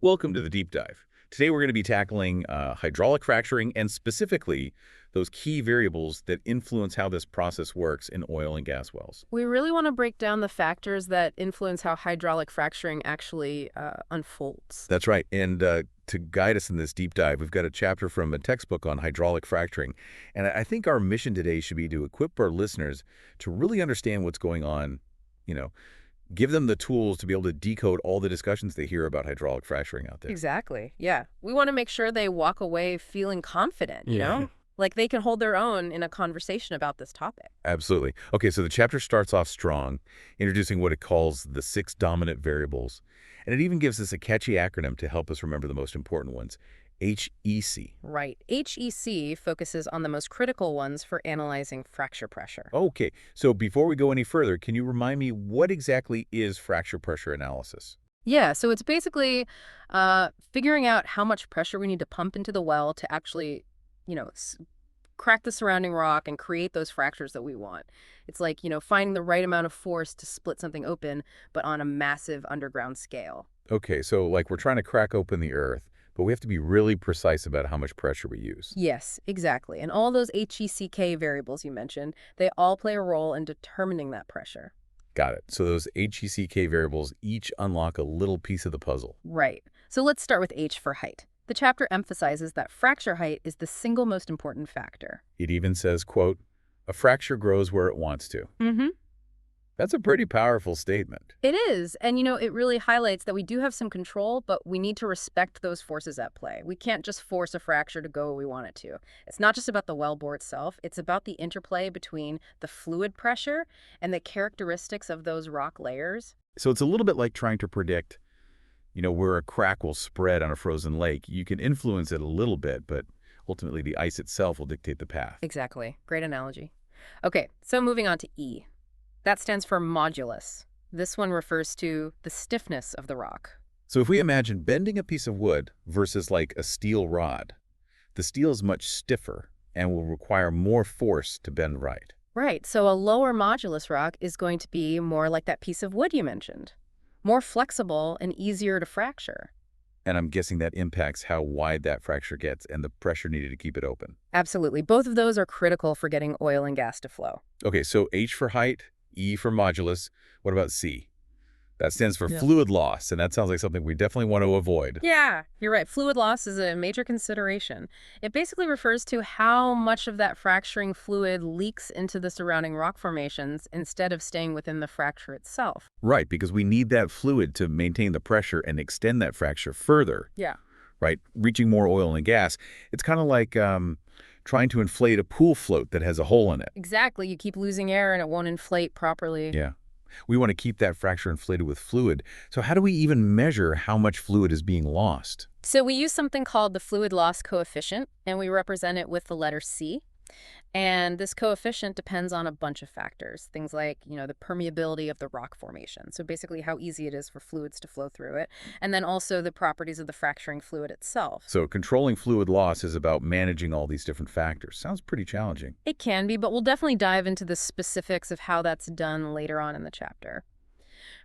Welcome to the deep dive. Today we're going to be tackling hydraulic fracturing and specifically those key variables that influence how this process works in oil and gas wells. We really want to break down the factors that influence how hydraulic fracturing actually unfolds. That's right. And to guide us in this deep dive, we've got a chapter from a textbook on hydraulic fracturing. And I think our mission today should be to equip our listeners to really understand what's going on, you know, give them the tools to be able to decode all the discussions they hear about hydraulic fracturing out there. Exactly. Yeah. We want to make sure they walk away feeling confident, you Yeah. know? Like they can hold their own in a conversation about this topic. Absolutely. Okay, so the chapter starts off strong, introducing what it calls the 6 dominant variables. And it even gives us a catchy acronym to help us remember the most important ones, HEC. Right. HEC focuses on the most critical ones for analyzing fracture pressure. Okay, so before we go any further, can you remind me what exactly is fracture pressure analysis? Yeah, so it's basically figuring out how much pressure we need to pump into the well to actually, you know, crack the surrounding rock and create those fractures that we want. It's like, finding the right amount of force to split something open, but on a massive underground scale. Okay, so like we're trying to crack open the earth, but we have to be really precise about how much pressure we use. Yes, exactly. And all those HECK variables you mentioned, they all play a role in determining that pressure. Got it. So those HECK variables each unlock a little piece of the puzzle. Right. So let's start with H for height. The chapter emphasizes that fracture height is the single most important factor. It even says, quote, "A fracture grows where it wants to." Mm-hmm. That's a pretty powerful statement. It is. And, it really highlights that we do have some control, but we need to respect those forces at play. We can't just force a fracture to go where we want it to. It's not just about the wellbore itself. It's about the interplay between the fluid pressure and the characteristics of those rock layers. So it's a little bit like trying to predict, where a crack will spread on a frozen lake. You can influence it a little bit, but ultimately the ice itself will dictate the path. Exactly. Great analogy. Okay, so moving on to E. That stands for modulus. This one refers to the stiffness of the rock. So if we imagine bending a piece of wood versus like a steel rod, the steel is much stiffer and will require more force to bend right. Right, so a lower modulus rock is going to be more like that piece of wood you mentioned. More flexible and easier to fracture. And I'm guessing that impacts how wide that fracture gets and the pressure needed to keep it open. Absolutely. Both of those are critical for getting oil and gas to flow. Okay, so H for height, E for modulus. What about C? That stands for Yeah. fluid loss, and that sounds like something we definitely want to avoid. Yeah, you're right. Fluid loss is a major consideration. It basically refers to how much of that fracturing fluid leaks into the surrounding rock formations instead of staying within the fracture itself. Right, because we need that fluid to maintain the pressure and extend that fracture further, Yeah. right? Reaching more oil and gas. It's kind of like trying to inflate a pool float that has a hole in it. Exactly. You keep losing air and it won't inflate properly. Yeah. We want to keep that fracture inflated with fluid. So how do we even measure how much fluid is being lost? So we use something called the fluid loss coefficient, and we represent it with the letter C. And this coefficient depends on a bunch of factors, things like, the permeability of the rock formation. So basically how easy it is for fluids to flow through it. And then also the properties of the fracturing fluid itself. So controlling fluid loss is about managing all these different factors. Sounds pretty challenging. It can be, but we'll definitely dive into the specifics of how that's done later on in the chapter.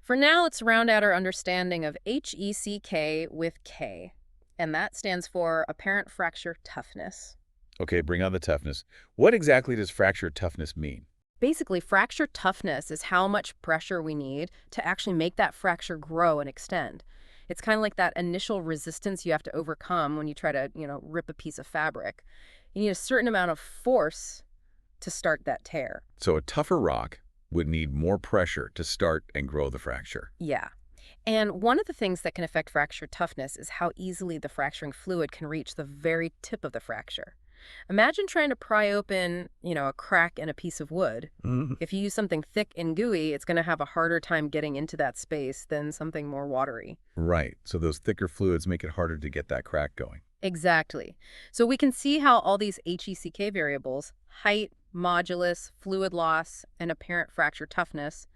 For now, let's round out our understanding of HECK with K. And that stands for apparent fracture toughness. Okay, bring on the toughness. What exactly does fracture toughness mean? Basically, fracture toughness is how much pressure we need to actually make that fracture grow and extend. It's kind of like that initial resistance you have to overcome when you try to, rip a piece of fabric. You need a certain amount of force to start that tear. So a tougher rock would need more pressure to start and grow the fracture. Yeah. And one of the things that can affect fracture toughness is how easily the fracturing fluid can reach the very tip of the fracture. Imagine trying to pry open, a crack in a piece of wood. Mhm. If you use something thick and gooey, it's going to have a harder time getting into that space than something more watery. Right, so those thicker fluids make it harder to get that crack going. Exactly. So we can see how all these HECK variables, height, modulus, fluid loss, and apparent fracture toughness,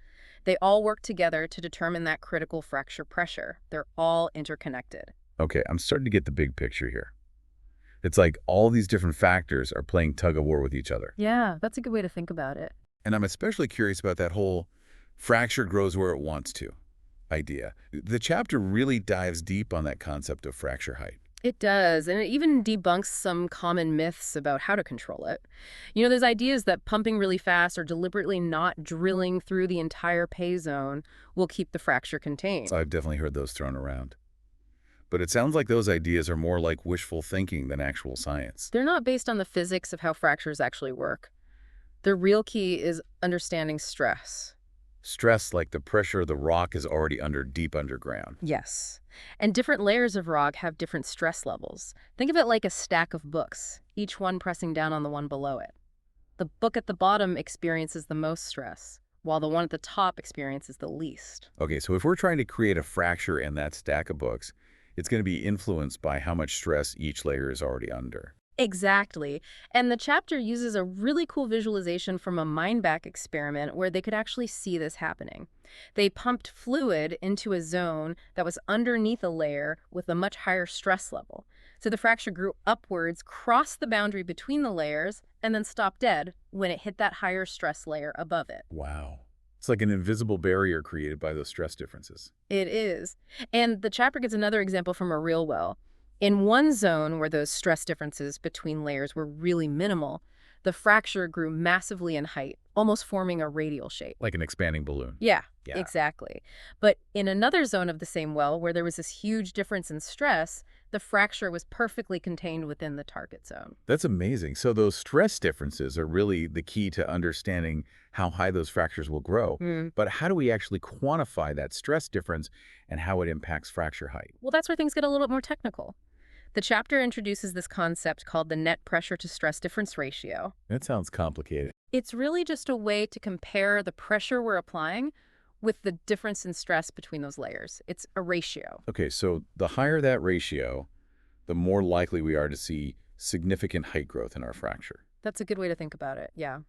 they all work together to determine that critical fracture pressure. They're all interconnected. Okay, I'm starting to get the big picture here. It's like all these different factors are playing tug-of-war with each other. Yeah, that's a good way to think about it. And I'm especially curious about that whole fracture grows where it wants to. idea. The chapter really dives deep on that concept of fracture height. It does, and it even debunks some common myths about how to control it. There's ideas that pumping really fast or deliberately not drilling through the entire pay zone will keep the fracture contained. I've definitely heard those thrown around. But it sounds like those ideas are more like wishful thinking than actual science. They're not based on the physics of how fractures actually work. The real key is understanding stress. Stress, like the pressure of the rock is already deep underground. Yes. And different layers of rock have different stress levels. Think of it like a stack of books, each one pressing down on the one below it. The book at the bottom experiences the most stress, while the one at the top experiences the least. Okay, so if we're trying to create a fracture in that stack of books, it's going to be influenced by how much stress each layer is already under. Exactly. And the chapter uses a really cool visualization from a mind-back experiment where they could actually see this happening. They pumped fluid into a zone that was underneath a layer with a much higher stress level. So the fracture grew upwards, crossed the boundary between the layers, and then stopped dead when it hit that higher stress layer above it. Wow. It's like an invisible barrier created by those stress differences. It is. And the chapter gives another example from a real well. In one zone where those stress differences between layers were really minimal, the fracture grew massively in height, almost forming a radial shape. Like an expanding balloon. Yeah, Yeah. exactly. But in another zone of the same well where there was this huge difference in stress, the fracture was perfectly contained within the target zone. That's amazing. So those stress differences are really the key to understanding how high those fractures will grow. But how do we actually quantify that stress difference and how it impacts fracture height? Well, that's where things get a little bit more technical. The chapter introduces this concept called the net pressure to stress difference ratio. That sounds complicated. It's really just a way to compare the pressure we're applying with the difference in stress between those layers. It's a ratio. Okay, so the higher that ratio, the more likely we are to see significant height growth in our fracture. That's a good way to think about it, yeah.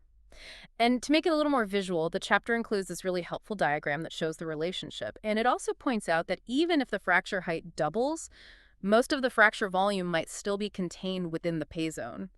And to make it a little more visual, the chapter includes this really helpful diagram that shows the relationship. And it also points out that even if the fracture height doubles, most of the fracture volume might still be contained within the pay zone.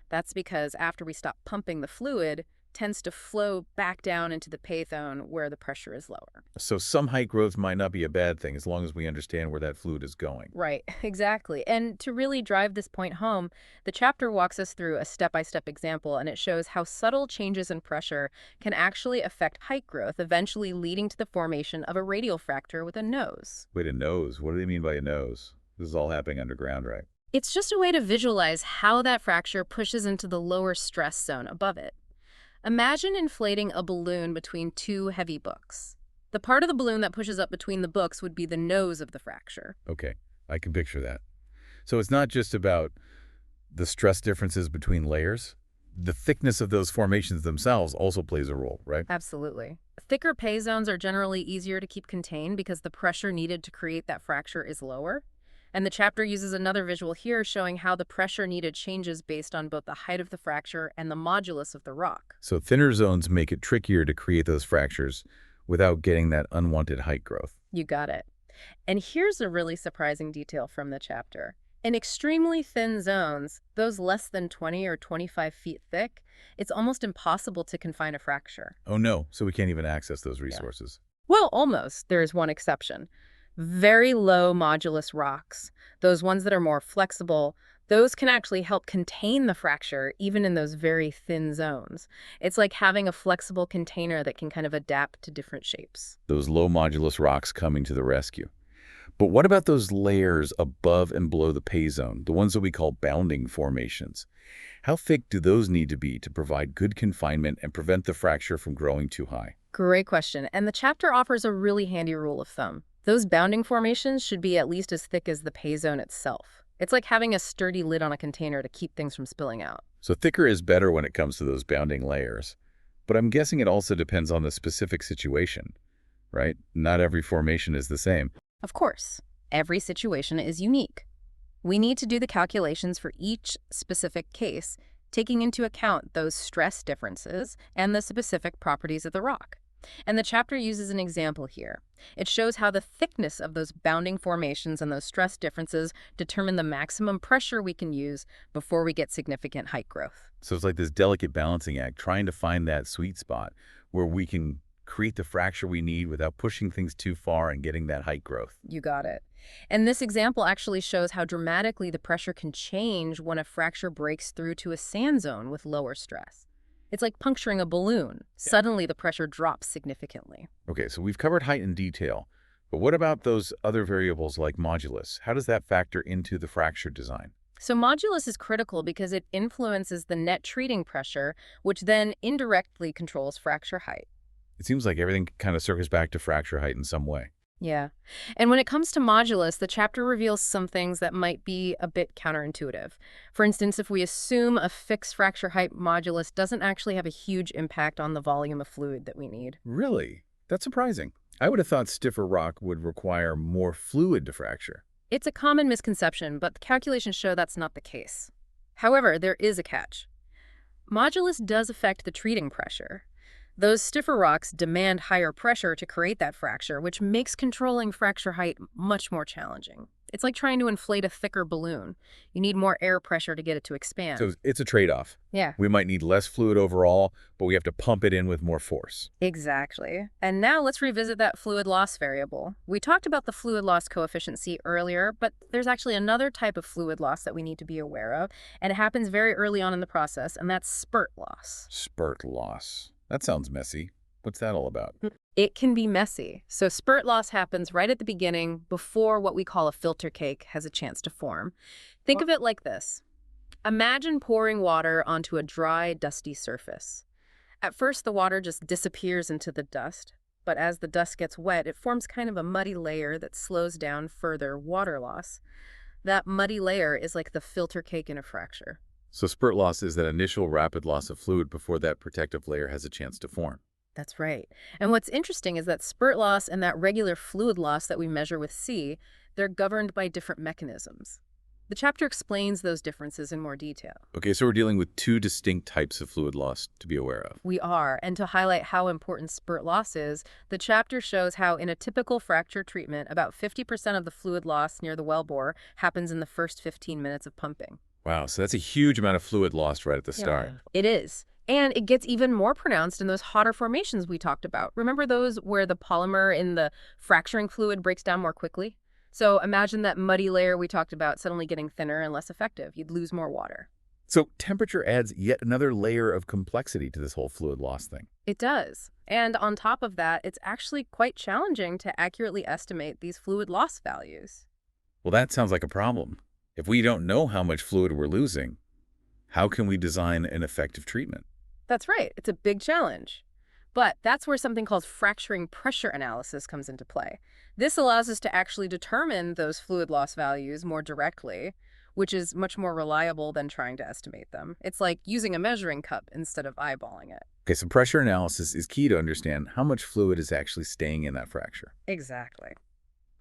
That's because after we stop pumping, the fluid tends to flow back down into the pay zone where the pressure is lower. So some height growth might not be a bad thing as long as we understand where that fluid is going. Right, exactly. And to really drive this point home, the chapter walks us through a step-by-step example, and it shows how subtle changes in pressure can actually affect height growth, eventually leading to the formation of a radial fracture with a nose. Wait, a nose? What do they mean by a nose? This is all happening underground, right? It's just a way to visualize how that fracture pushes into the lower stress zone above it. Imagine inflating a balloon between two heavy books. The part of the balloon that pushes up between the books would be the nose of the fracture. Okay, I can picture that. So it's not just about the stress differences between layers. The thickness of those formations themselves also plays a role, right? Absolutely. Thicker pay zones are generally easier to keep contained because the pressure needed to create that fracture is lower. And the chapter uses another visual here showing how the pressure needed changes based on both the height of the fracture and the modulus of the rock. So thinner zones make it trickier to create those fractures without getting that unwanted height growth. You got it. And here's a really surprising detail from the chapter. In extremely thin zones, those less than 20 or 25 feet thick, it's almost impossible to confine a fracture. Oh no, so we can't even access those resources. Well, almost. There is one exception. Very low modulus rocks, those ones that are more flexible, those can actually help contain the fracture even in those very thin zones. It's like having a flexible container that can kind of adapt to different shapes. Those low modulus rocks coming to the rescue. But what about those layers above and below the pay zone, the ones that we call bounding formations? How thick do those need to be to provide good confinement and prevent the fracture from growing too high? Great question. And the chapter offers a really handy rule of thumb. Those bounding formations should be at least as thick as the pay zone itself. It's like having a sturdy lid on a container to keep things from spilling out. So thicker is better when it comes to those bounding layers. But I'm guessing it also depends on the specific situation, right? Not every formation is the same. Of course, every situation is unique. We need to do the calculations for each specific case, taking into account those stress differences and the specific properties of the rock. And the chapter uses an example here. It shows how the thickness of those bounding formations and those stress differences determine the maximum pressure we can use before we get significant height growth. So it's like this delicate balancing act, trying to find that sweet spot where we can create the fracture we need without pushing things too far and getting that height growth. You got it. And this example actually shows how dramatically the pressure can change when a fracture breaks through to a sand zone with lower stress. It's like puncturing a balloon. Suddenly, the pressure drops significantly. Okay, so we've covered height in detail, but what about those other variables like modulus? How does that factor into the fracture design? So modulus is critical because it influences the net treating pressure, which then indirectly controls fracture height. It seems like everything kind of circles back to fracture height in some way. Yeah. And when it comes to modulus, the chapter reveals some things that might be a bit counterintuitive. For instance, if we assume a fixed fracture height modulus doesn't actually have a huge impact on the volume of fluid that we need. Really? That's surprising. I would have thought stiffer rock would require more fluid to fracture. It's a common misconception, but the calculations show that's not the case. However, there is a catch. Modulus does affect the treating pressure. Those stiffer rocks demand higher pressure to create that fracture, which makes controlling fracture height much more challenging. It's like trying to inflate a thicker balloon. You need more air pressure to get it to expand. So it's a trade-off. Yeah. We might need less fluid overall, but we have to pump it in with more force. Exactly. And now let's revisit that fluid loss variable. We talked about the fluid loss coefficient C earlier, but there's actually another type of fluid loss that we need to be aware of, and it happens very early on in the process, and that's spurt loss. Spurt loss. That sounds messy. What's that all about? It can be messy. So spurt loss happens right at the beginning before what we call a filter cake has a chance to form. Think of it like this. Imagine pouring water onto a dry, dusty surface. At first, the water just disappears into the dust, but as the dust gets wet, it forms kind of a muddy layer that slows down further water loss. That muddy layer is like the filter cake in a fracture. So spurt loss is that initial rapid loss of fluid before that protective layer has a chance to form. That's right. And what's interesting is that spurt loss and that regular fluid loss that we measure with C, they're governed by different mechanisms. The chapter explains those differences in more detail. Okay, so we're dealing with two distinct types of fluid loss to be aware of. We are, and to highlight how important spurt loss is, the chapter shows how in a typical fracture treatment, about 50% of the fluid loss near the wellbore happens in the first 15 minutes of pumping. Wow, so that's a huge amount of fluid lost right at the start. It is. And it gets even more pronounced in those hotter formations we talked about. Remember those where the polymer in the fracturing fluid breaks down more quickly? So imagine that muddy layer we talked about suddenly getting thinner and less effective. You'd lose more water. So temperature adds yet another layer of complexity to this whole fluid loss thing. It does. And on top of that, it's actually quite challenging to accurately estimate these fluid loss values. Well, that sounds like a problem. If we don't know how much fluid we're losing, how can we design an effective treatment? That's right. It's a big challenge. But that's where something called fracturing pressure analysis comes into play. This allows us to actually determine those fluid loss values more directly, which is much more reliable than trying to estimate them. It's like using a measuring cup instead of eyeballing it. Okay, so pressure analysis is key to understand how much fluid is actually staying in that fracture. Exactly.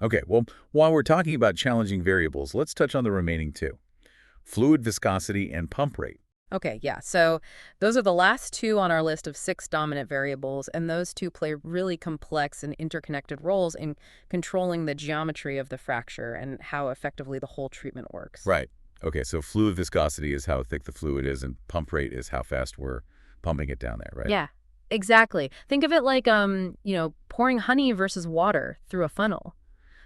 Okay, well, while we're talking about challenging variables, let's touch on the remaining two. Fluid viscosity and pump rate. Okay, yeah. So those are the last two on our list of 6 dominant variables, and those two play really complex and interconnected roles in controlling the geometry of the fracture and how effectively the whole treatment works. Right. Okay, so fluid viscosity is how thick the fluid is, and pump rate is how fast we're pumping it down there, right? Yeah, exactly. Think of it like, pouring honey versus water through a funnel.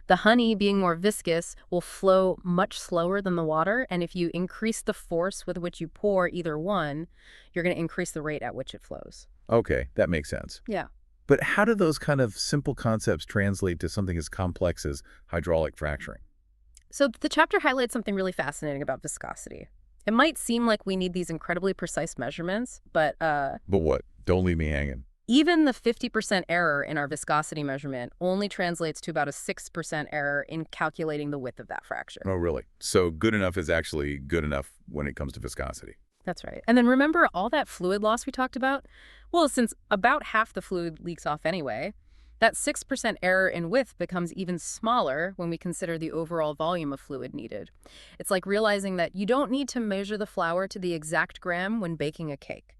The honey, being more viscous, will flow much slower than the water, and if you increase the force with which you pour either one, you're going to increase the rate at which it flows. Okay, that makes sense. Yeah. But how do those kind of simple concepts translate to something as complex as hydraulic fracturing? So the chapter highlights something really fascinating about viscosity. It might seem like we need these incredibly precise measurements, but But what? Don't leave me hanging. even the 50% error in our viscosity measurement only translates to about a 6% error in calculating the width of that fracture. Oh, really? So good enough is actually good enough when it comes to viscosity. That's right. And then remember all that fluid loss we talked about? Well, since about half the fluid leaks off anyway, that 6% error in width becomes even smaller when we consider the overall volume of fluid needed. It's like realizing that you don't need to measure the flour to the exact gram when baking a cake.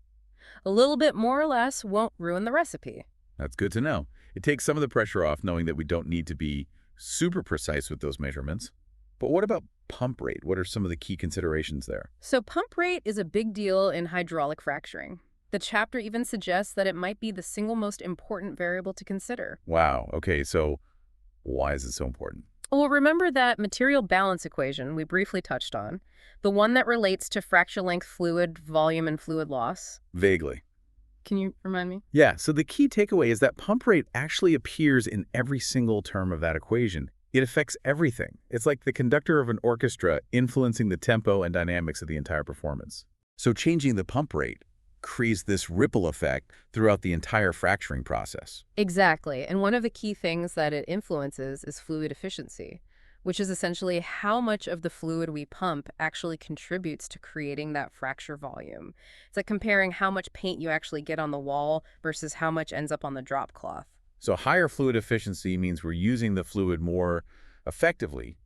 A little bit more or less won't ruin the recipe. That's good to know. It takes some of the pressure off knowing that we don't need to be super precise with those measurements. But what about pump rate? What are some of the key considerations there? So pump rate is a big deal in hydraulic fracturing. The chapter even suggests that it might be the single most important variable to consider. Wow. Okay, so why is it so important? Well, remember that material balance equation we briefly touched on, the one that relates to fracture length fluid, volume, and fluid loss? Vaguely. Can you remind me? Yeah, so the key takeaway is that pump rate actually appears in every single term of that equation. It affects everything. It's like the conductor of an orchestra influencing the tempo and dynamics of the entire performance. So changing the pump rate creates this ripple effect throughout the entire fracturing process. Exactly. And one of the key things that it influences is fluid efficiency, which is essentially how much of the fluid we pump actually contributes to creating that fracture volume. It's like comparing how much paint you actually get on the wall versus how much ends up on the drop cloth. So higher fluid efficiency means we're using the fluid more effectively,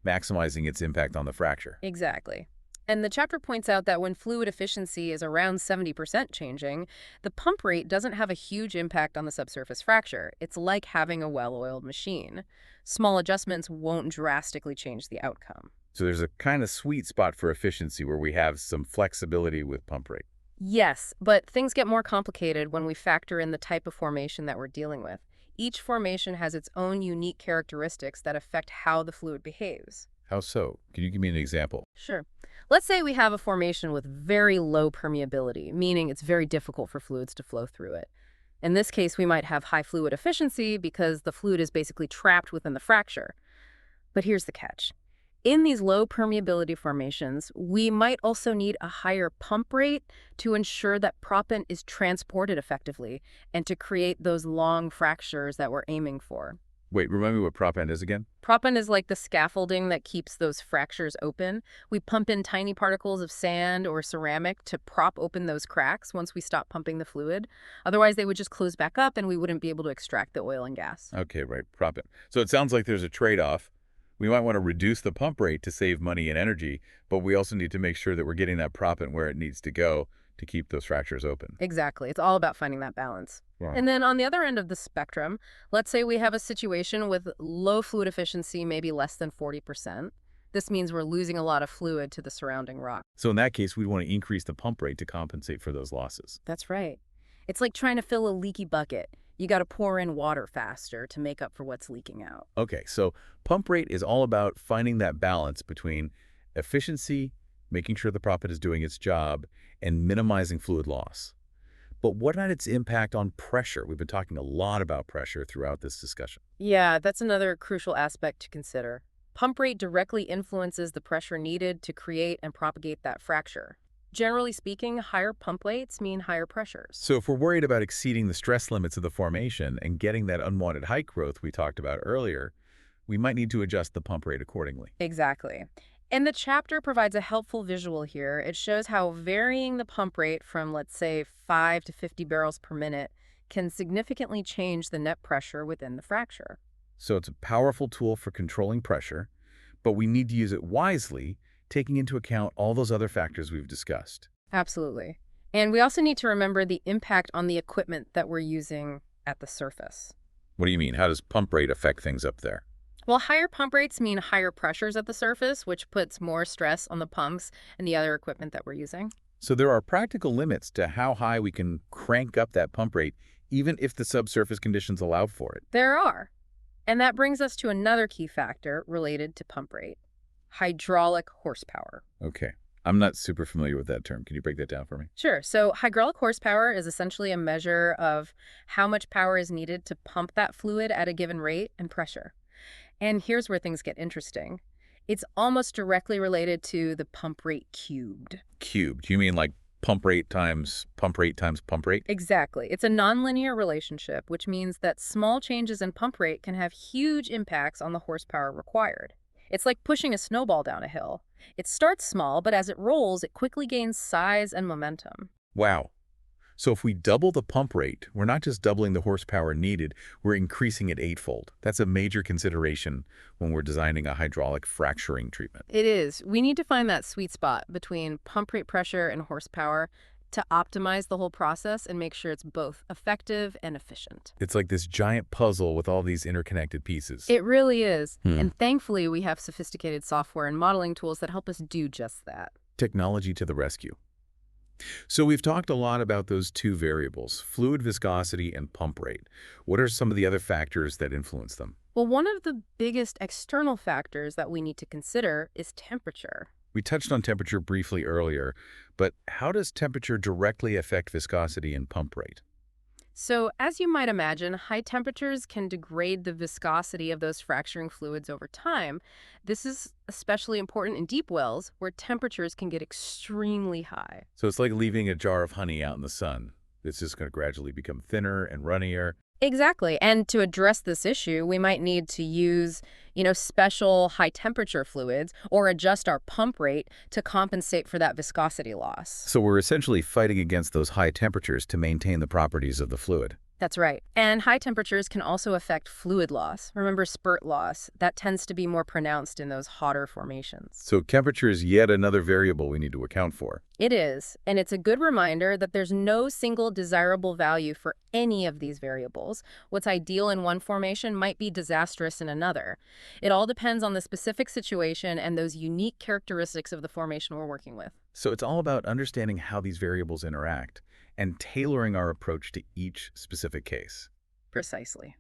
maximizing its impact on the fracture. Exactly. And the chapter points out that when fluid efficiency is around 70% changing, the pump rate doesn't have a huge impact on the subsurface fracture. It's like having a well-oiled machine. Small adjustments won't drastically change the outcome. So there's a kind of sweet spot for efficiency where we have some flexibility with pump rate. Yes, but things get more complicated when we factor in the type of formation that we're dealing with. Each formation has its own unique characteristics that affect how the fluid behaves. How so? Can you give me an example? Sure. Let's say we have a formation with very low permeability, meaning it's very difficult for fluids to flow through it. In this case, we might have high fluid efficiency because the fluid is basically trapped within the fracture. But here's the catch. In these low permeability formations, we might also need a higher pump rate to ensure that proppant is transported effectively and to create those long fractures that we're aiming for. Wait, remind me what prop end is again? Proppant is like the scaffolding that keeps those fractures open. We pump in tiny particles of sand or ceramic to prop open those cracks once we stop pumping the fluid. Otherwise, they would just close back up and we wouldn't be able to extract the oil and gas. Okay, right, prop end. So it sounds like there's a trade-off. We might want to reduce the pump rate to save money and energy, but we also need to make sure that we're getting that proppant where it needs to go to keep those fractures open. Exactly. It's all about finding that balance. Wow. And then on the other end of the spectrum, let's say we have a situation with low fluid efficiency, maybe less than 40%. This means we're losing a lot of fluid to the surrounding rock. So in that case, we'd want to increase the pump rate to compensate for those losses. That's right. It's like trying to fill a leaky bucket. You got to pour in water faster to make up for what's leaking out. Okay, so pump rate is all about finding that balance between efficiency, making sure the proppant is doing its job, and minimizing fluid loss. But what about its impact on pressure? We've been talking a lot about pressure throughout this discussion. Yeah, that's another crucial aspect to consider. Pump rate directly influences the pressure needed to create and propagate that fracture. Generally speaking, higher pump rates mean higher pressures. So if we're worried about exceeding the stress limits of the formation and getting that unwanted height growth we talked about earlier, we might need to adjust the pump rate accordingly. Exactly. And the chapter provides a helpful visual here. It shows how varying the pump rate from, let's say, 5 to 50 barrels per minute can significantly change the net pressure within the fracture. So it's a powerful tool for controlling pressure, but we need to use it wisely, taking into account all those other factors we've discussed. Absolutely. And we also need to remember the impact on the equipment that we're using at the surface. What do you mean? How does pump rate affect things up there? Well, higher pump rates mean higher pressures at the surface, which puts more stress on the pumps and the other equipment that we're using. So there are practical limits to how high we can crank up that pump rate, even if the subsurface conditions allow for it. There are. And that brings us to another key factor related to pump rate: hydraulic horsepower. Okay. I'm not super familiar with that term. Can you break that down for me? Sure. So hydraulic horsepower is essentially a measure of how much power is needed to pump that fluid at a given rate and pressure. And here's where things get interesting. It's almost directly related to the pump rate cubed. Cubed. You mean like pump rate times pump rate times pump rate? Exactly. It's a nonlinear relationship, which means that small changes in pump rate can have huge impacts on the horsepower required. It's like pushing a snowball down a hill. It starts small, but as it rolls, it quickly gains size and momentum. Wow. So if we double the pump rate, we're not just doubling the horsepower needed, we're increasing it eightfold. That's a major consideration when we're designing a hydraulic fracturing treatment. It is. We need to find that sweet spot between pump rate pressure and horsepower to optimize the whole process and make sure it's both effective and efficient. It's like this giant puzzle with all these interconnected pieces. It really is. Hmm. And thankfully, we have sophisticated software and modeling tools that help us do just that. Technology to the rescue. So we've talked a lot about those two variables, fluid viscosity and pump rate. What are some of the other factors that influence them? Well, one of the biggest external factors that we need to consider is temperature. We touched on temperature briefly earlier, but how does temperature directly affect viscosity and pump rate? So, as you might imagine, high temperatures can degrade the viscosity of those fracturing fluids over time. This is especially important in deep wells where temperatures can get extremely high. So it's like leaving a jar of honey out in the sun. It's just going to gradually become thinner and runnier. Exactly. And to address this issue, we might need to use, special high temperature fluids or adjust our pump rate to compensate for that viscosity loss. So we're essentially fighting against those high temperatures to maintain the properties of the fluid. That's right. And high temperatures can also affect fluid loss. Remember spurt loss. That tends to be more pronounced in those hotter formations. So temperature is yet another variable we need to account for. It is, and it's a good reminder that there's no single desirable value for any of these variables. What's ideal in one formation might be disastrous in another. It all depends on the specific situation and those unique characteristics of the formation we're working with. So it's all about understanding how these variables interact and tailoring our approach to each specific case. Precisely.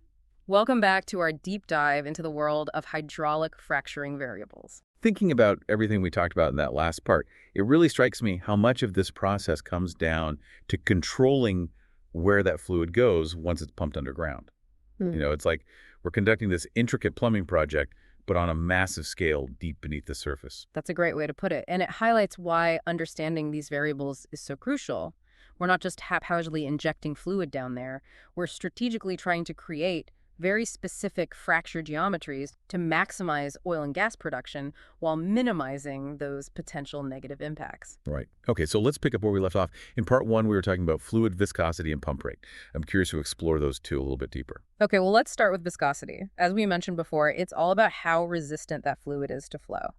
Welcome back to our deep dive into the world of hydraulic fracturing variables. Thinking about everything we talked about in that last part, it really strikes me how much of this process comes down to controlling where that fluid goes once it's pumped underground. It's like we're conducting this intricate plumbing project, but on a massive scale deep beneath the surface. That's a great way to put it, and it highlights why understanding these variables is so crucial. We're not just haphazardly injecting fluid down there. We're strategically trying to create very specific fracture geometries to maximize oil and gas production while minimizing those potential negative impacts. Right. Okay, so let's pick up where we left off. In part one, we were talking about fluid viscosity and pump rate. I'm curious to explore those two a little bit deeper. Okay, well, let's start with viscosity. As we mentioned before, it's all about how resistant that fluid is to flow.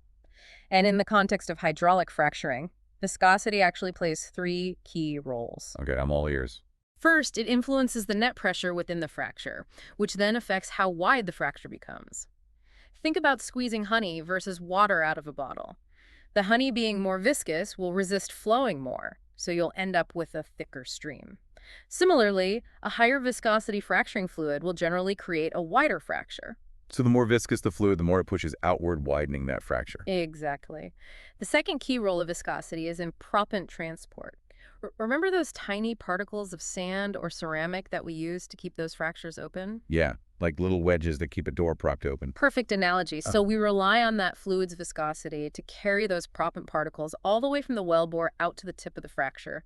And in the context of hydraulic fracturing, viscosity actually plays three key roles. Okay, I'm all ears. First, it influences the net pressure within the fracture, which then affects how wide the fracture becomes. Think about squeezing honey versus water out of a bottle. The honey being more viscous will resist flowing more, so you'll end up with a thicker stream. Similarly, a higher viscosity fracturing fluid will generally create a wider fracture. So the more viscous the fluid, the more it pushes outward, widening that fracture. Exactly. The second key role of viscosity is in proppant transport. Remember those tiny particles of sand or ceramic that we use to keep those fractures open? Yeah, like little wedges that keep a door propped open. Perfect analogy. So we rely on that fluid's viscosity to carry those proppant particles all the way from the wellbore out to the tip of the fracture.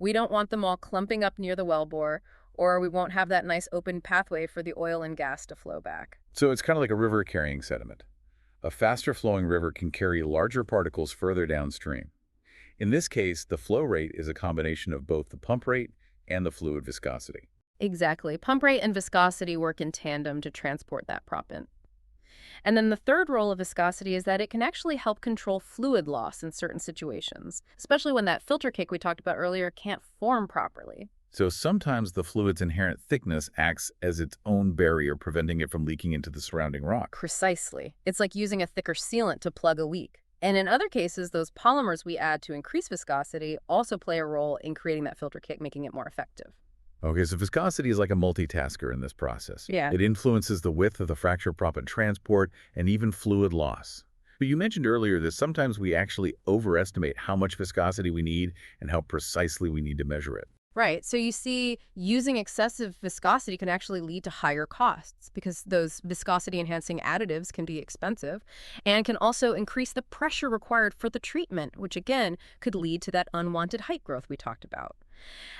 We don't want them all clumping up near the wellbore, or we won't have that nice open pathway for the oil and gas to flow back. So it's kind of like a river carrying sediment. A faster flowing river can carry larger particles further downstream. In this case, the flow rate is a combination of both the pump rate and the fluid viscosity. Exactly. Pump rate and viscosity work in tandem to transport that proppant. And then the third role of viscosity is that it can actually help control fluid loss in certain situations, especially when that filter cake we talked about earlier can't form properly. So sometimes the fluid's inherent thickness acts as its own barrier, preventing it from leaking into the surrounding rock. Precisely. It's like using a thicker sealant to plug a leak. And in other cases, those polymers we add to increase viscosity also play a role in creating that filter cake, making it more effective. Okay, so viscosity is like a multitasker in this process. Yeah. It influences the width of the fracture proppant transport and even fluid loss. But you mentioned earlier that sometimes we actually overestimate how much viscosity we need and how precisely we need to measure it. Right. So you see, using excessive viscosity can actually lead to higher costs because those viscosity-enhancing additives can be expensive and can also increase the pressure required for the treatment, which again could lead to that unwanted height growth we talked about.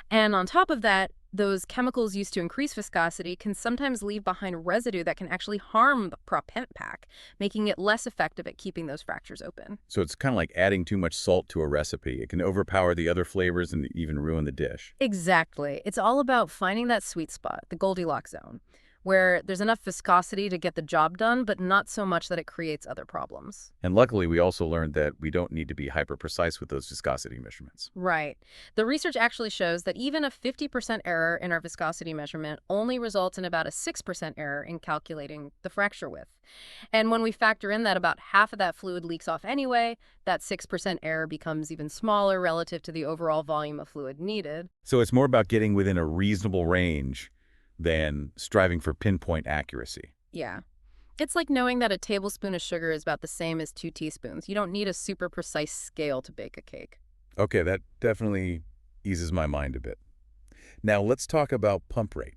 And on top of that, those chemicals used to increase viscosity can sometimes leave behind residue that can actually harm the proppant pack, making it less effective at keeping those fractures open. So it's kind of like adding too much salt to a recipe. It can overpower the other flavors and even ruin the dish. Exactly. It's all about finding that sweet spot, the Goldilocks zone, where there's enough viscosity to get the job done, but not so much that it creates other problems. And luckily, we also learned that we don't need to be hyper-precise with those viscosity measurements. Right. The research actually shows that even a 50% error in our viscosity measurement only results in about a 6% error in calculating the fracture width. And when we factor in that about half of that fluid leaks off anyway, that 6% error becomes even smaller relative to the overall volume of fluid needed. So it's more about getting within a reasonable range than striving for pinpoint accuracy. Yeah. It's like knowing that a tablespoon of sugar is about the same as 2 teaspoons. You don't need a super precise scale to bake a cake. Okay, that definitely eases my mind a bit. Now let's talk about pump rate.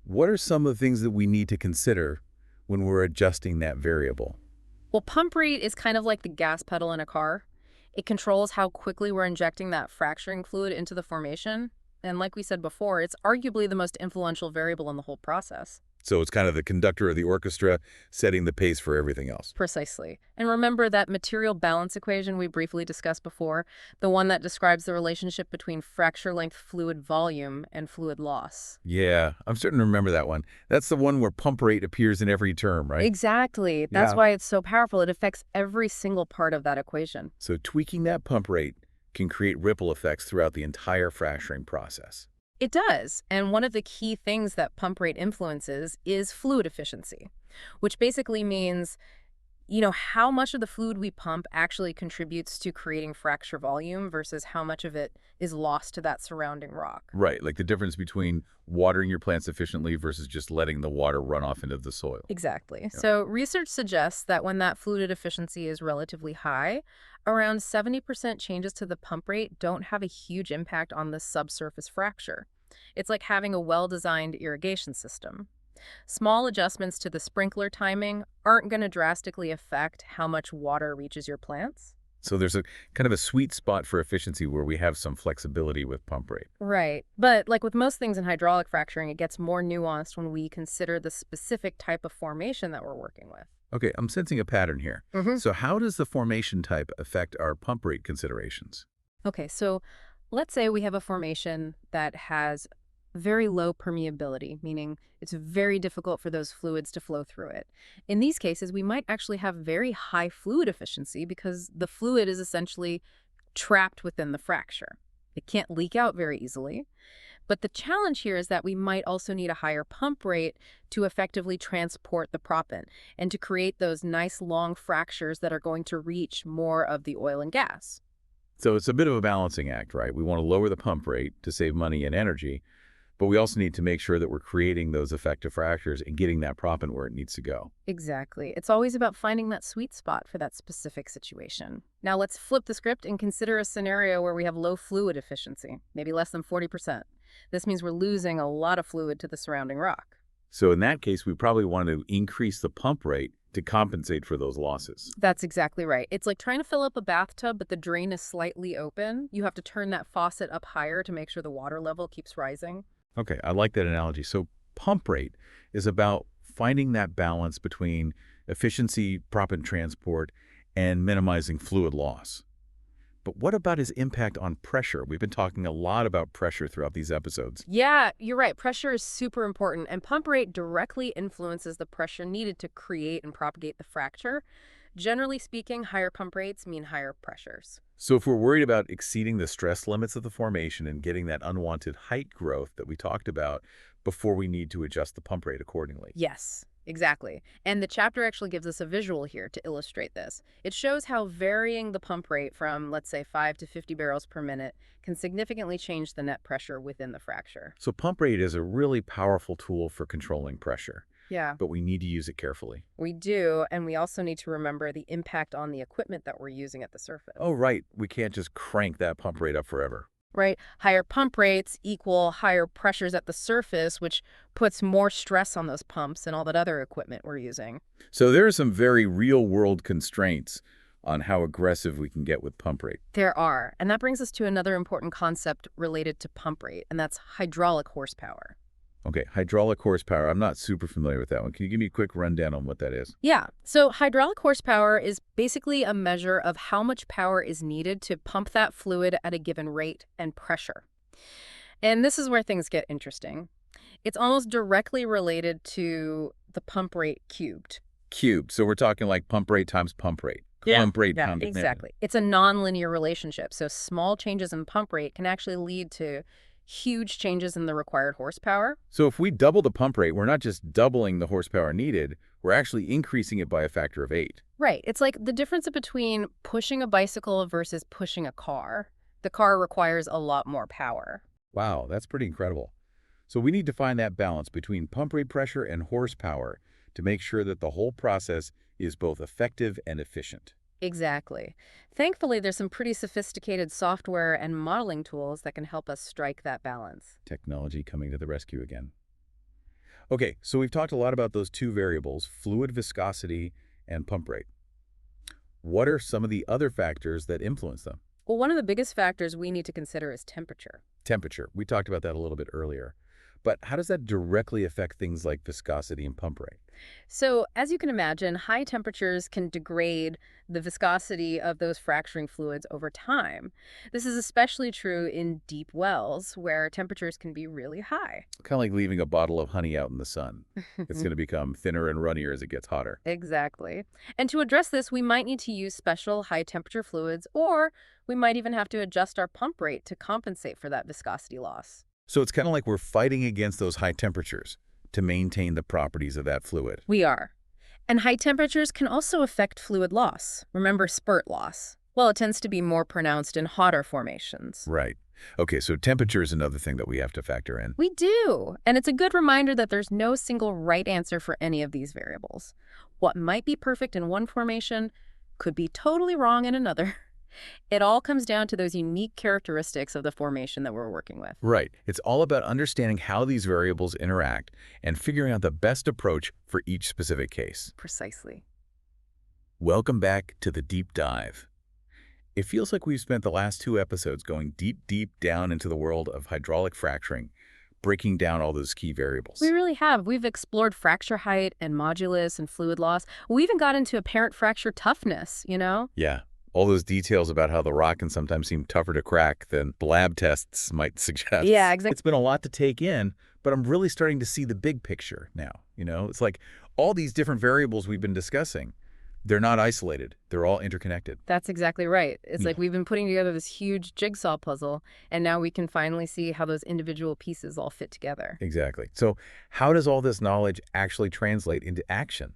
What are some of the things that we need to consider when we're adjusting that variable? Well, pump rate is kind of like the gas pedal in a car. It controls how quickly we're injecting that fracturing fluid into the formation. And like we said before, it's arguably the most influential variable in the whole process. So it's kind of the conductor of the orchestra setting the pace for everything else. Precisely. And remember that material balance equation we briefly discussed before, the one that describes the relationship between fracture length fluid volume and fluid loss. Yeah, I'm starting to remember that one. That's the one where pump rate appears in every term, right? Exactly. That's Yeah. why it's so powerful. It affects every single part of that equation. So tweaking that pump rate can create ripple effects throughout the entire fracturing process. It does. And one of the key things that pump rate influences is fluid efficiency, which basically means, how much of the fluid we pump actually contributes to creating fracture volume versus how much of it is lost to that surrounding rock. Right, like the difference between watering your plants efficiently versus just letting the water run off into the soil. Exactly. Yeah. So research suggests that when that fluid efficiency is relatively high, around 70% changes to the pump rate don't have a huge impact on the subsurface fracture. It's like having a well-designed irrigation system. Small adjustments to the sprinkler timing aren't going to drastically affect how much water reaches your plants. So there's a kind of a sweet spot for efficiency where we have some flexibility with pump rate. Right. But like with most things in hydraulic fracturing, it gets more nuanced when we consider the specific type of formation that we're working with. Okay, I'm sensing a pattern here. So how does the formation type affect our pump rate considerations? Okay, so let's say we have a formation that has very low permeability, meaning it's very difficult for those fluids to flow through it. In these cases, we might actually have very high fluid efficiency because the fluid is essentially trapped within the fracture. It can't leak out very easily. But the challenge here is that we might also need a higher pump rate to effectively transport the proppant and to create those nice long fractures that are going to reach more of the oil and gas. So it's a bit of a balancing act, right? We want to lower the pump rate to save money and energy, but we also need to make sure that we're creating those effective fractures and getting that proppant where it needs to go. Exactly. It's always about finding that sweet spot for that specific situation. Now let's flip the script and consider a scenario where we have low fluid efficiency, maybe less than 40%. This means we're losing a lot of fluid to the surrounding rock. So in that case, we probably want to increase the pump rate to compensate for those losses. That's exactly right. It's like trying to fill up a bathtub, but the drain is slightly open. You have to turn that faucet up higher to make sure the water level keeps rising. Okay, I like that analogy. So pump rate is about finding that balance between efficiency, proppant transport, and minimizing fluid loss. But what about his impact on pressure? We've been talking a lot about pressure throughout these episodes. Yeah, you're right. Pressure is super important, and pump rate directly influences the pressure needed to create and propagate the fracture. Generally speaking, higher pump rates mean higher pressures. So if we're worried about exceeding the stress limits of the formation and getting that unwanted height growth that we talked about before we need to adjust the pump rate accordingly. Yes, exactly. And the chapter actually gives us a visual here to illustrate this. It shows how varying the pump rate from, let's say, 5 to 50 barrels per minute can significantly change the net pressure within the fracture. So pump rate is a really powerful tool for controlling pressure, Yeah, but we need to use it carefully. we do, and we also need to remember the impact on the equipment that we're using at the surface. Oh, right. We can't just crank that pump rate up forever. Right? Higher pump rates equal higher pressures at the surface, which puts more stress on those pumps and all that other equipment we're using. So there are some very real-world constraints on how aggressive we can get with pump rate. There are, and that brings us to another important concept related to pump rate, and that's hydraulic horsepower. Okay, hydraulic horsepower. I'm not super familiar with that one. Can you give me a quick rundown on what that is? Yeah, so hydraulic horsepower is basically a measure of how much power is needed to pump that fluid at a given rate and pressure. And this is where things get interesting. It's almost directly related to the pump rate cubed. Cubed. So we're talking like pump rate times pump rate. Yeah. Pump rate Yeah, times minute. exactly. It's a nonlinear relationship, so small changes in pump rate can actually lead to huge changes in the required horsepower. So if we double the pump rate, we're not just doubling the horsepower needed, we're actually increasing it by a factor of 8. Right. It's like the difference between pushing a bicycle versus pushing a car. The car requires a lot more power. Wow, that's pretty incredible. So we need to find that balance between pump rate pressure and horsepower to make sure that the whole process is both effective and efficient. Exactly. Thankfully, there's some pretty sophisticated software and modeling tools that can help us strike that balance. Technology coming to the rescue again. Okay, so we've talked a lot about those two variables, fluid viscosity and pump rate. What are some of the other factors that influence them? Well, one of the biggest factors we need to consider is temperature. Temperature. We talked about that a little bit earlier. But how does that directly affect things like viscosity and pump rate? So, as you can imagine, high temperatures can degrade the viscosity of those fracturing fluids over time. This is especially true in deep wells where temperatures can be really high. Kind of like leaving a bottle of honey out in the sun. It's going to become thinner and runnier as it gets hotter. Exactly. And to address this, we might need to use special high temperature fluids, or we might even have to adjust our pump rate to compensate for that viscosity loss. So it's kind of like we're fighting against those high temperatures to maintain the properties of that fluid. We are. And high temperatures can also affect fluid loss. Remember spurt loss? Well, it tends to be more pronounced in hotter formations. Right. Okay, so temperature is another thing that we have to factor in. We do. And it's a good reminder that there's no single right answer for any of these variables. What might be perfect in one formation could be totally wrong in another. It all comes down to those unique characteristics of the formation that we're working with. Right. It's all about understanding how these variables interact and figuring out the best approach for each specific case. Precisely. Welcome back to the deep dive. It feels like we've spent the last 2 episodes going deep, deep down into the world of hydraulic fracturing, breaking down all those key variables. We really have. We've explored fracture height and modulus and fluid loss. We even got into apparent fracture toughness, you know? Yeah. All those details about how the rock can sometimes seem tougher to crack than lab tests might suggest. Yeah, exactly. It's been a lot to take in, but I'm really starting to see the big picture now. It's like all these different variables we've been discussing, they're not isolated. They're all interconnected. That's exactly right. It's Yeah. like we've been putting together this huge jigsaw puzzle, and now we can finally see how those individual pieces all fit together. Exactly. So how does all this knowledge actually translate into action?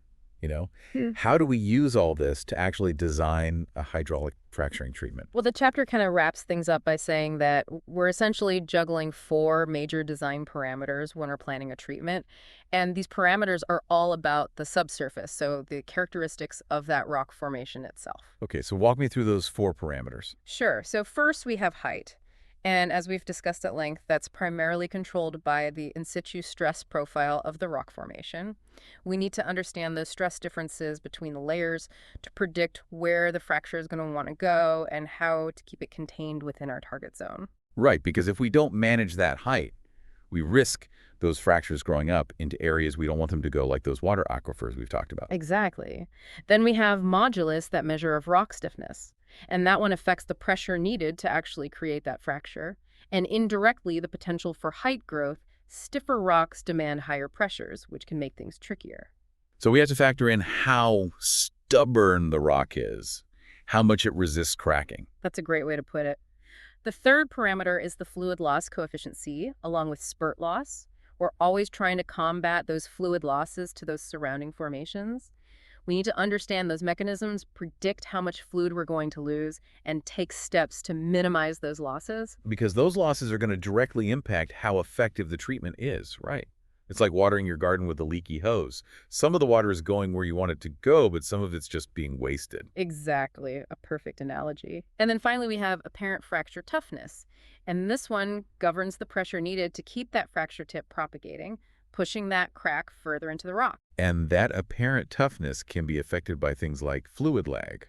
How do we use all this to actually design a hydraulic fracturing treatment? Well, the chapter kind of wraps things up by saying that we're essentially juggling 4 major design parameters when we're planning a treatment. And these parameters are all about the subsurface, so the characteristics of that rock formation itself. Okay, so walk me through those 4 parameters. Sure. So first we have height. And as we've discussed at length, that's primarily controlled by the in situ stress profile of the rock formation. We need to understand the stress differences between the layers to predict where the fracture is going to want to go and how to keep it contained within our target zone. Right, because if we don't manage that height, we risk those fractures growing up into areas we don't want them to go, like those water aquifers we've talked about. Exactly. Then we have modulus, that measure of rock stiffness. And that one affects the pressure needed to actually create that fracture. And indirectly, the potential for height growth. Stiffer rocks demand higher pressures, which can make things trickier. So we have to factor in how stubborn the rock is, how much it resists cracking. That's a great way to put it. The third parameter is the fluid loss coefficient C, along with spurt loss. We're always trying to combat those fluid losses to those surrounding formations. We need to understand those mechanisms, predict how much fluid we're going to lose, and take steps to minimize those losses. Because those losses are going to directly impact how effective the treatment is, right? It's like watering your garden with a leaky hose. Some of the water is going where you want it to go, but some of it's just being wasted. Exactly, a perfect analogy. And then finally, we have apparent fracture toughness. And this one governs the pressure needed to keep that fracture tip propagating, pushing that crack further into the rock. And that apparent toughness can be affected by things like fluid lag,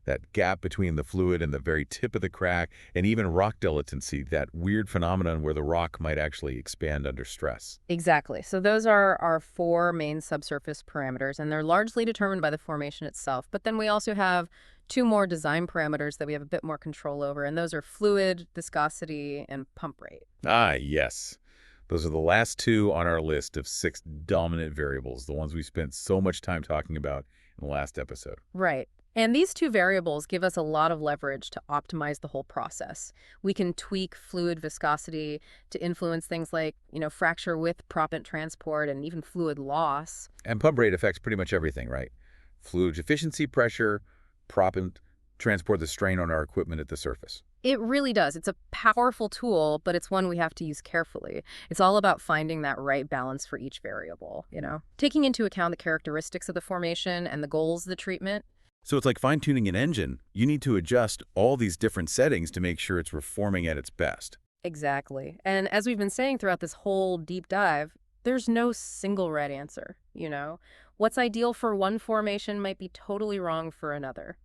that gap between the fluid and the very tip of the crack, and even rock dilatancy, that weird phenomenon where the rock might actually expand under stress. Exactly. So those are our 4 main subsurface parameters, and they're largely determined by the formation itself. But then we also have 2 more design parameters that we have a bit more control over, and those are fluid, viscosity, and pump rate. Ah, yes. Those are the last two on our list of 6 dominant variables, the ones we spent so much time talking about in the last episode. Right. And these two variables give us a lot of leverage to optimize the whole process. We can tweak fluid viscosity to influence things like, fracture width, proppant transport, and even fluid loss. And pump rate affects pretty much everything, right? Fluid efficiency, pressure, proppant, transport the strain on our equipment at the surface. It really does. It's a powerful tool, but it's one we have to use carefully. It's all about finding that right balance for each variable. Taking into account the characteristics of the formation and the goals of the treatment. So it's like fine-tuning an engine. You need to adjust all these different settings to make sure it's performing at its best. Exactly. And as we've been saying throughout this whole deep dive, there's no single right answer. What's ideal for one formation might be totally wrong for another.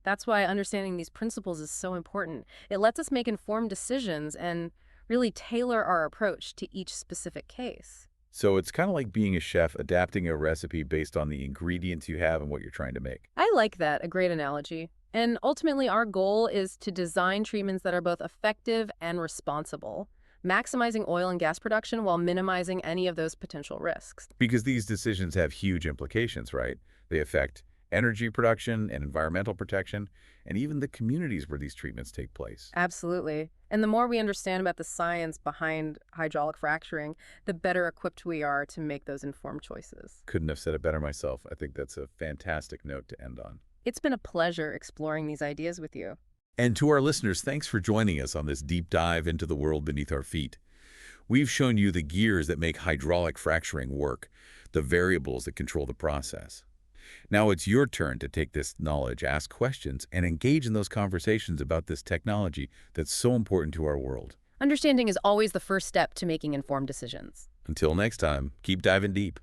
That's why understanding these principles is so important. It lets us make informed decisions and really tailor our approach to each specific case. So it's kind of like being a chef, adapting a recipe based on the ingredients you have and what you're trying to make. I like that, a great analogy. And ultimately, our goal is to design treatments that are both effective and responsible, maximizing oil and gas production while minimizing any of those potential risks. Because these decisions have huge implications, right? They affect energy production and environmental protection, and even the communities where these treatments take place. Absolutely. And the more we understand about the science behind hydraulic fracturing, the better equipped we are to make those informed choices. Couldn't have said it better myself. I think that's a fantastic note to end on. It's been a pleasure exploring these ideas with you. And to our listeners, thanks for joining us on this deep dive into the world beneath our feet. We've shown you the gears that make hydraulic fracturing work, the variables that control the process. Now it's your turn to take this knowledge, ask questions, and engage in those conversations about this technology that's so important to our world. Understanding is always the first step to making informed decisions. Until next time, keep diving deep.